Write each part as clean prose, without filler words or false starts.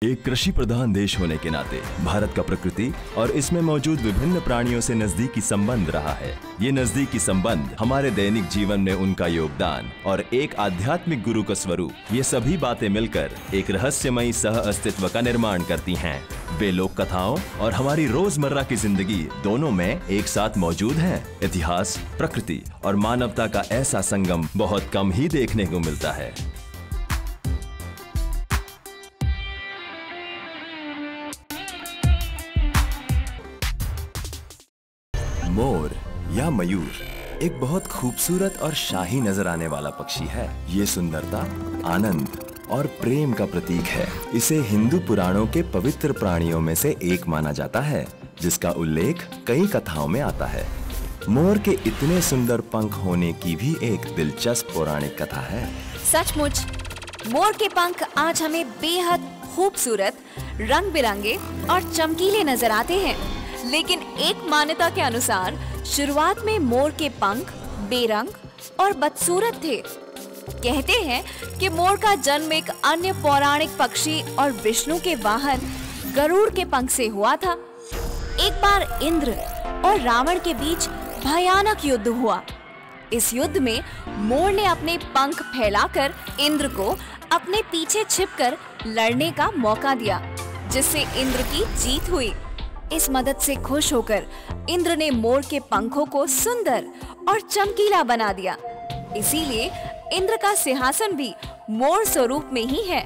एक कृषि प्रधान देश होने के नाते भारत का प्रकृति और इसमें मौजूद विभिन्न प्राणियों से नजदीकी संबंध रहा है। ये नजदीकी संबंध हमारे दैनिक जीवन में उनका योगदान और एक आध्यात्मिक गुरु का स्वरूप, ये सभी बातें मिलकर एक रहस्यमयी सह अस्तित्व का निर्माण करती हैं। वे लोक कथाओं और हमारी रोजमर्रा की जिंदगी दोनों में एक साथ मौजूद हैं। इतिहास, प्रकृति और मानवता का ऐसा संगम बहुत कम ही देखने को मिलता है। मोर या मयूर एक बहुत खूबसूरत और शाही नजर आने वाला पक्षी है। ये सुंदरता, आनंद और प्रेम का प्रतीक है। इसे हिंदू पुराणों के पवित्र प्राणियों में से एक माना जाता है, जिसका उल्लेख कई कथाओं में आता है। मोर के इतने सुंदर पंख होने की भी एक दिलचस्प पौराणिक कथा है। सचमुच मोर के पंख आज हमें बेहद खूबसूरत, रंग बिरंगे और चमकीले नजर आते हैं, लेकिन एक मान्यता के अनुसार शुरुआत में मोर के पंख बेरंग और बदसूरत थे। कहते हैं कि मोर का जन्म एक अन्य पौराणिक पक्षी और विष्णु के वाहन गरुड़ के पंख से हुआ था। एक बार इंद्र और रावण के बीच भयानक युद्ध हुआ। इस युद्ध में मोर ने अपने पंख फैलाकर इंद्र को अपने पीछे छिपकर लड़ने का मौका दिया, जिससे इंद्र की जीत हुई। इस मदद से खुश होकर इंद्र ने मोर के पंखों को सुंदर और चमकीला बना दिया। इसीलिए इंद्र का सिंहासन भी मोर स्वरूप में ही है।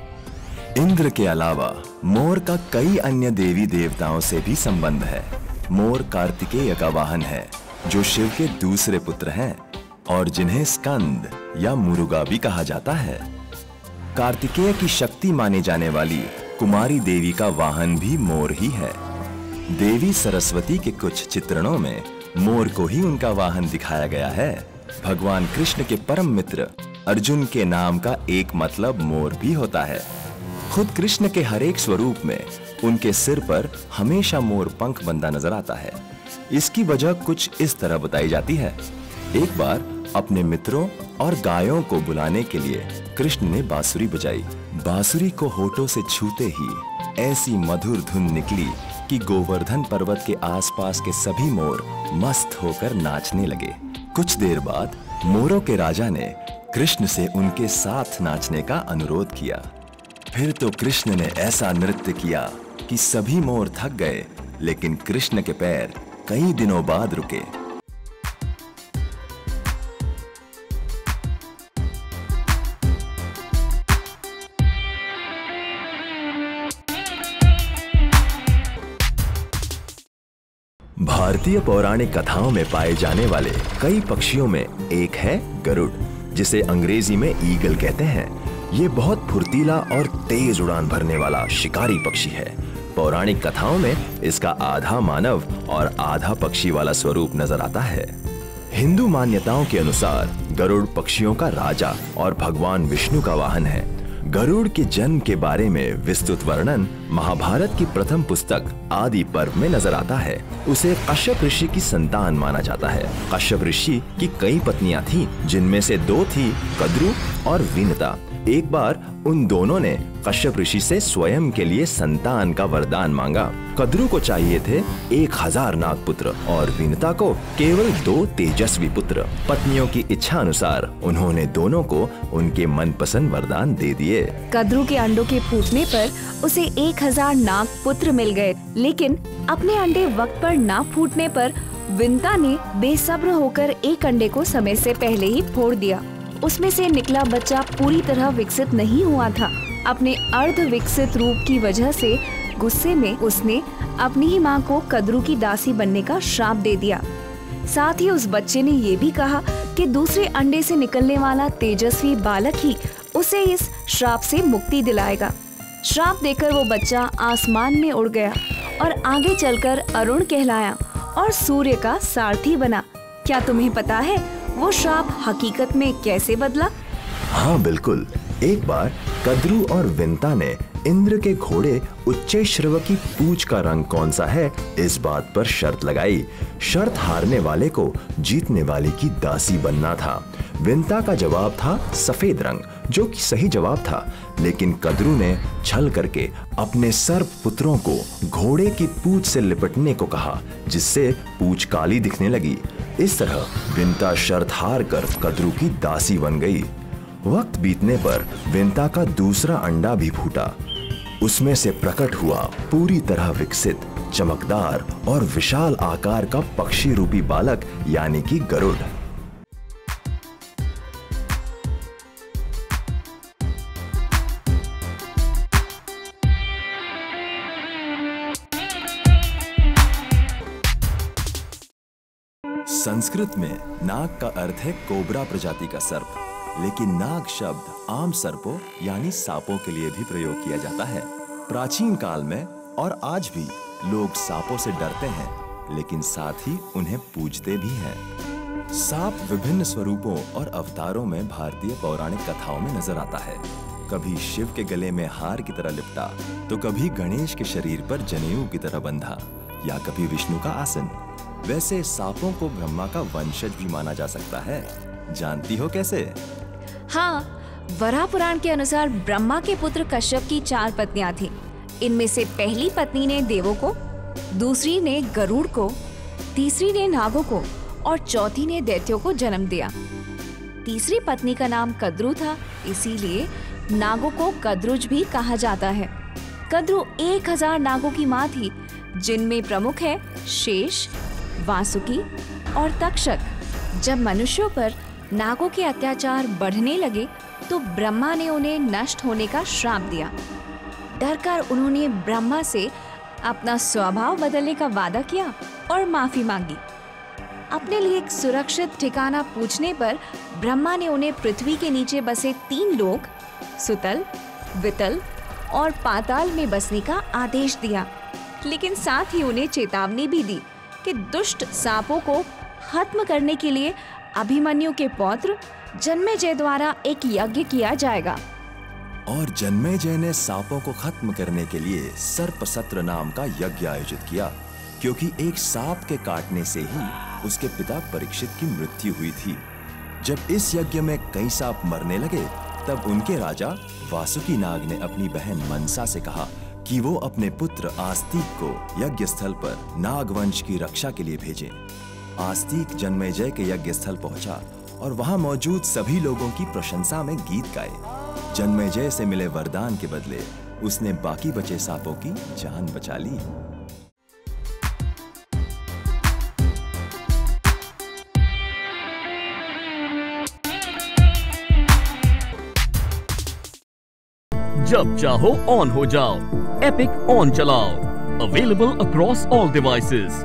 इंद्र के अलावा मोर का कई अन्य देवी देवताओं से भी संबंध है। मोर कार्तिकेय का वाहन है, जो शिव के दूसरे पुत्र हैं और जिन्हें स्कंद या मुरुगा भी कहा जाता है। कार्तिकेय की शक्ति माने जाने वाली कुमारी देवी का वाहन भी मोर ही है। देवी सरस्वती के कुछ चित्रणों में मोर को ही उनका वाहन दिखाया गया है। भगवान कृष्ण के परम मित्र अर्जुन के नाम का एक मतलब मोर भी होता है। खुद कृष्ण के हर एक स्वरूप में उनके सिर पर हमेशा मोर पंख बंधा नजर आता है। इसकी वजह कुछ इस तरह बताई जाती है। एक बार अपने मित्रों और गायों को बुलाने के लिए कृष्ण ने बांसुरी बजाई। बांसुरी को होठों से छूते ही ऐसी मधुर धुन निकली कि गोवर्धन पर्वत के आसपास के सभी मोर मस्त होकर नाचने लगे। कुछ देर बाद मोरों के राजा ने कृष्ण से उनके साथ नाचने का अनुरोध किया। फिर तो कृष्ण ने ऐसा नृत्य किया कि सभी मोर थक गए, लेकिन कृष्ण के पैर कई दिनों बाद रुके। भारतीय पौराणिक कथाओं में पाए जाने वाले कई पक्षियों में एक है गरुड़, जिसे अंग्रेजी में ईगल कहते हैं। ये बहुत फुर्तीला और तेज उड़ान भरने वाला शिकारी पक्षी है। पौराणिक कथाओं में इसका आधा मानव और आधा पक्षी वाला स्वरूप नजर आता है। हिंदू मान्यताओं के अनुसार गरुड़ पक्षियों का राजा और भगवान विष्णु का वाहन है। गरुड़ के जन्म के बारे में विस्तृत वर्णन महाभारत की प्रथम पुस्तक आदि पर्व में नजर आता है। उसे कश्यप ऋषि की संतान माना जाता है। कश्यप ऋषि की कई पत्नियां थीं, जिनमें से दो थी कद्रु और विनता। एक बार उन दोनों ने कश्यप ऋषि से स्वयं के लिए संतान का वरदान मांगा। कद्रु को चाहिए थे 1000 नागपुत्र और विनता को केवल 2 तेजस्वी पुत्र। पत्नियों की इच्छा अनुसार उन्होंने दोनों को उनके मनपसंद वरदान दे दिए। कद्रु के अंडों के फूटने पर उसे 1000 नागपुत्र मिल गए, लेकिन अपने अंडे वक्त पर ना फूटने पर विनता ने बेसब्र होकर एक अंडे को समय से पहले ही फोड़ दिया। उसमें से निकला बच्चा पूरी तरह विकसित नहीं हुआ था। अपने अर्ध विकसित रूप की वजह से गुस्से में उसने अपनी ही मां को कद्रु की दासी बनने का श्राप दे दिया। साथ ही उस बच्चे ने ये भी कहा कि दूसरे अंडे से निकलने वाला तेजस्वी बालक ही उसे इस श्राप से मुक्ति दिलाएगा। श्राप देकर वो बच्चा आसमान में उड़ गया और आगे चलकर अरुण कहलाया और सूर्य का सारथी बना। क्या तुम्हें पता है वो श्राप हकीकत में कैसे बदला? हाँ बिल्कुल। एक बार कद्रु और विनता ने इंद्र के घोड़े उच्चैश्रव की पूंछ का रंग कौन सा है, इस बात पर शर्त लगाई। शर्त हारने वाले को जीतने वाले की दासी बनना था। विनता का जवाब था सफेद रंग, जो कि सही जवाब था, लेकिन कद्रू ने छल करके अपने सर्प पुत्रों को घोड़े की पूंछ से लिपटने को कहा, जिससे पूंछ काली दिखने लगी। इस तरह विंता शर्त हार कर कद्रू की दासी बन गई। वक्त बीतने पर विंता का दूसरा अंडा भी फूटा। उसमें से प्रकट हुआ पूरी तरह विकसित, चमकदार और विशाल आकार का पक्षी रूपी बालक, यानी कि गरुड़। संस्कृत में नाग का अर्थ है कोबरा प्रजाति का सर्प, लेकिन नाग शब्द आम सर्पों यानी सांपों के लिए भी प्रयोग किया जाता है। प्राचीन काल में और आज भी लोग सांपों से डरते हैं, लेकिन साथ ही उन्हें पूजते भी हैं। सांप विभिन्न स्वरूपों और अवतारों में भारतीय पौराणिक कथाओं में नजर आता है। कभी शिव के गले में हार की तरह लिपटा, तो कभी गणेश के शरीर पर जनेऊ की तरह बंधा, या कभी विष्णु का आसन। वैसे सांपों को ब्रह्मा का वंशज भी माना जा सकता है। जानती हो कैसे? हाँ, वराह पुराण के अनुसार ब्रह्मा के पुत्र कश्यप की 4 पत्नियां थीं। इनमें से पहली पत्नी ने देवों को, दूसरी ने गरुड़ को, तीसरी ने नागों को और चौथी ने दैत्यों को जन्म दिया। तीसरी पत्नी का नाम कद्रू था, इसीलिए नागों को कद्रुज भी कहा जाता है। कद्रू 1000 नागों की माँ थी, जिनमें प्रमुख है शेष, वासुकी और तक्षक। जब मनुष्यों पर नागों के अत्याचार बढ़ने लगे तो ब्रह्मा ने उन्हें नष्ट होने का श्राप दिया। डरकर उन्होंने ब्रह्मा से अपना स्वभाव बदलने का वादा किया और माफी मांगी। अपने लिए एक सुरक्षित ठिकाना पूछने पर ब्रह्मा ने उन्हें पृथ्वी के नीचे बसे 3 लोक, सुतल, वितल और पाताल में बसने का आदेश दिया, लेकिन साथ ही उन्हें चेतावनी भी दी कि दुष्ट सांपों को खत्म करने के लिए अभिमन्यु के पौत्र जन्मेजय द्वारा एक यज्ञ किया जाएगा। और जन्मेजय ने सांपों को खत्म करने के लिए सर्पसत्र नाम का यज्ञ आयोजित किया, क्योंकि एक सांप के काटने से ही उसके पिता परीक्षित की मृत्यु हुई थी। जब इस यज्ञ में कई सांप मरने लगे, तब उनके राजा वासुकी नाग ने अपनी बहन मनसा से कहा कि वो अपने पुत्र आस्तिक को यज्ञ स्थल पर नागवंश की रक्षा के लिए भेजें। आस्तिक जन्मेजय के यज्ञ स्थल पहुंचा और वहां मौजूद सभी लोगों की प्रशंसा में गीत गाए। जन्मेजय से मिले वरदान के बदले उसने बाकी बचे सांपों की जान बचा ली। जब चाहो ऑन हो जाओ, एपिक ऑन चलाओ। Available across all devices.